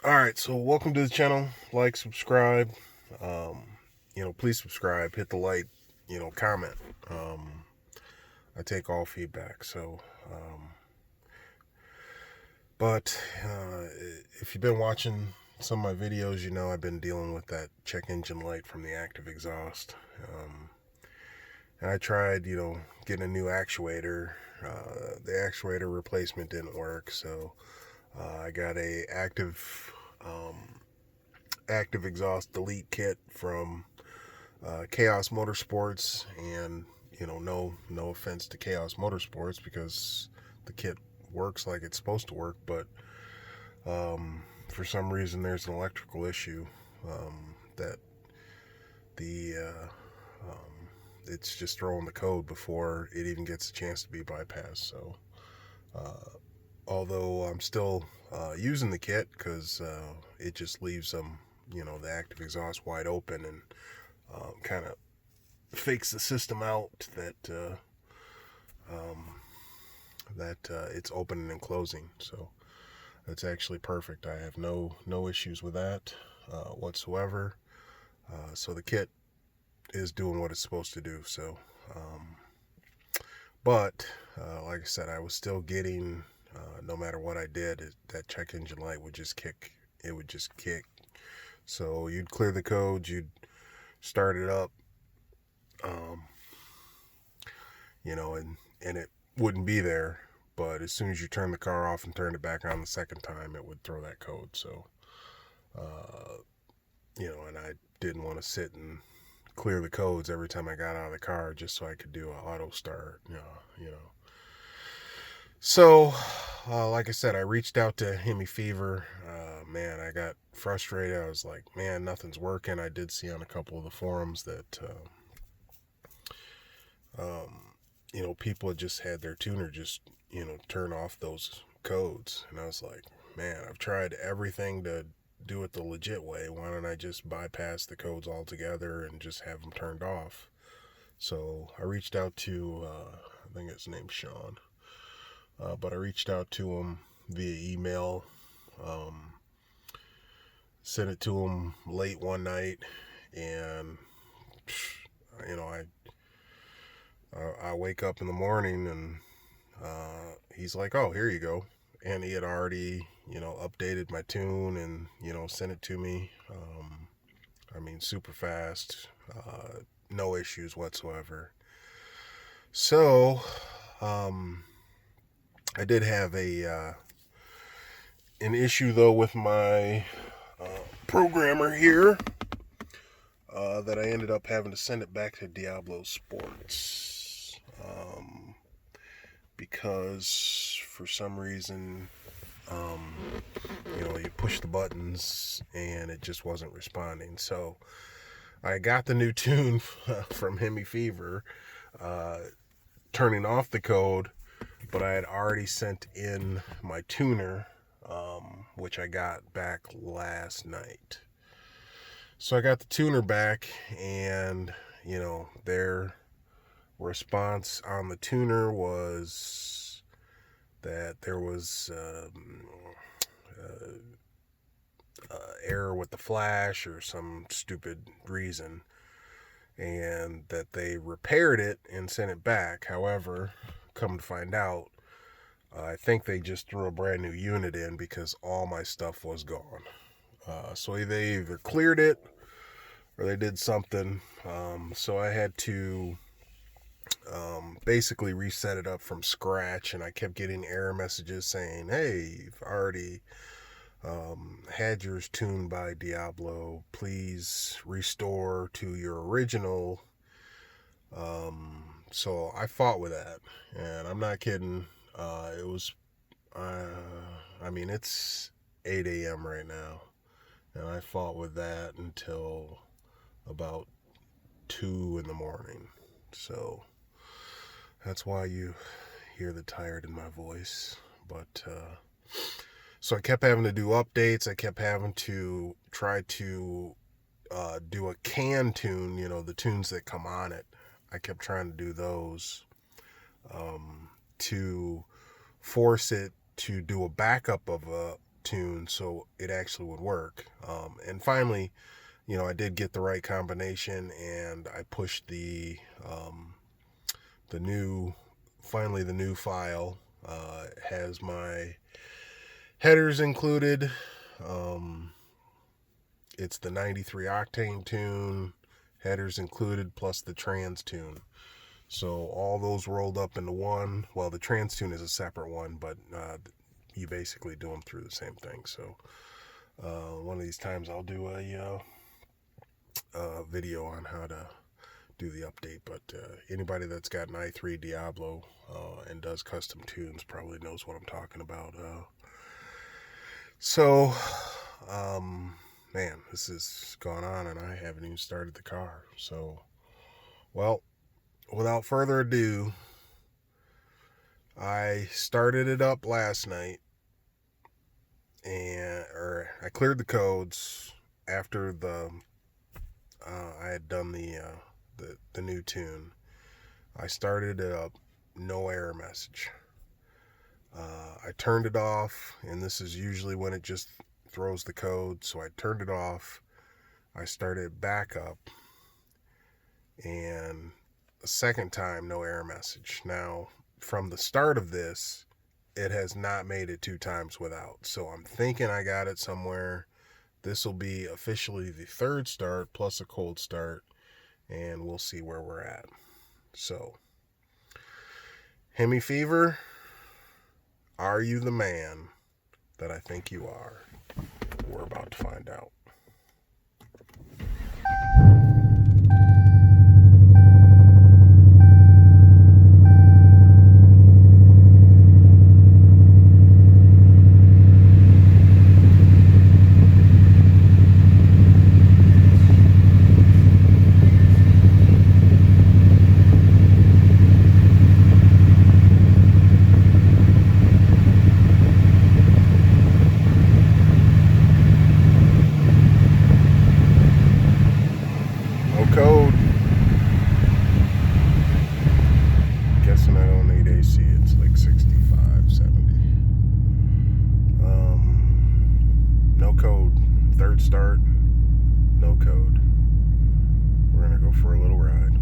All right, so welcome to the channel. Like, subscribe. Um, please subscribe. Hit the like. Comment. Um, I take all feedback. But if you've been watching some of my videos, you know I've been dealing with that check engine light from the active exhaust. And I tried, getting a new actuator. The actuator replacement didn't work, so I got a active exhaust delete kit from Chaos Motorsports, and no offense to Chaos Motorsports because the kit works like it's supposed to work, but for some reason there's an electrical issue that the it's just throwing the code before it even gets a chance to be bypassed. So uh, although I'm still using the kit because it just leaves the active exhaust wide open and kind of fakes the system out um, that it's opening and closing. So that's actually perfect. I have no issues with that whatsoever. So the kit is doing what it's supposed to do. So, but like I said, I was still getting no matter what I did, that check engine light would just kick. It would just kick. So you'd clear the codes, you'd start it up, um, and it wouldn't be there. But as soon as you turn the car off and turn it back on the second time, it would throw that code. So, uh, and I didn't want to sit and clear the codes every time I got out of the car just so I could do an auto start. So, like I said, I reached out to Hemi Fever. Man, I got frustrated. I was like, man, nothing's working. I did see on a couple of the forums that people had just had their tuner just, turn off those codes. And I was like, man, I've tried everything to do it the legit way. Why don't I just bypass the codes altogether and just have them turned off? So I reached out to, I think his name's Sean, but I reached out to him via email, um, sent it to him late one night, and you know, I wake up in the morning and he's like, "Oh, here you go," and he had already updated my tune and sent it to me. I mean, super fast, no issues whatsoever. So, um, I did have a an issue though with my programmer here that I ended up having to send it back to Diablo Sports because for some reason, um, you push the buttons and it just wasn't responding. So I got the new tune from Hemi Fever, uh, turning off the code, but I had already sent in my tuner, which I got back last night. So I got the tuner back, and their response on the tuner was that there was error with the flash or some stupid reason, and that they repaired it and sent it back. However, come to find out, I think they just threw a brand new unit in because all my stuff was gone. So they either cleared it or they did something. So I had to basically reset it up from scratch, and I kept getting error messages saying, "Hey, you've already had yours tuned by Diablo. Please restore to your original." So I fought with that, and I'm not kidding. It was, I mean, it's 8 a.m. right now, and I fought with that until about 2 in the morning. So that's why you hear the tired in my voice. But so I kept having to do updates. I kept having to try to do a can tune, the tunes that come on it. I kept trying to do those to force it to do a backup of tune so it actually would work. And finally, I did get the right combination, and I pushed the new file. Has my headers included. It's the 93 octane tune, headers included, plus the trans tune. So all those rolled up into one. Well, the trans tune is a separate one, but you basically do them through the same thing. So one of these times I'll do a video on how to do the update. But anybody that's got an i3 Diablo and does custom tunes probably knows what I'm talking about. Man, this has gone on and I haven't even started the car. So, well, without further ado, I started it up last night, or I cleared the codes after I had done the new tune. I started it up, no error message. I turned it off, and this is usually when it just throws the code. So I turned it off. I started it back up, and a second time, no error message. Now, from the start of this, it has not made it 2 times without. So I'm thinking I got it somewhere. This will be officially the 3rd start plus a cold start, and we'll see where we're at. So, Hemi Fever, are you the man that I think you are? We're about to find out. Code. Guessing I don't need AC. It's like 65, 70. No code. 3rd start. No code. We're gonna go for a little ride.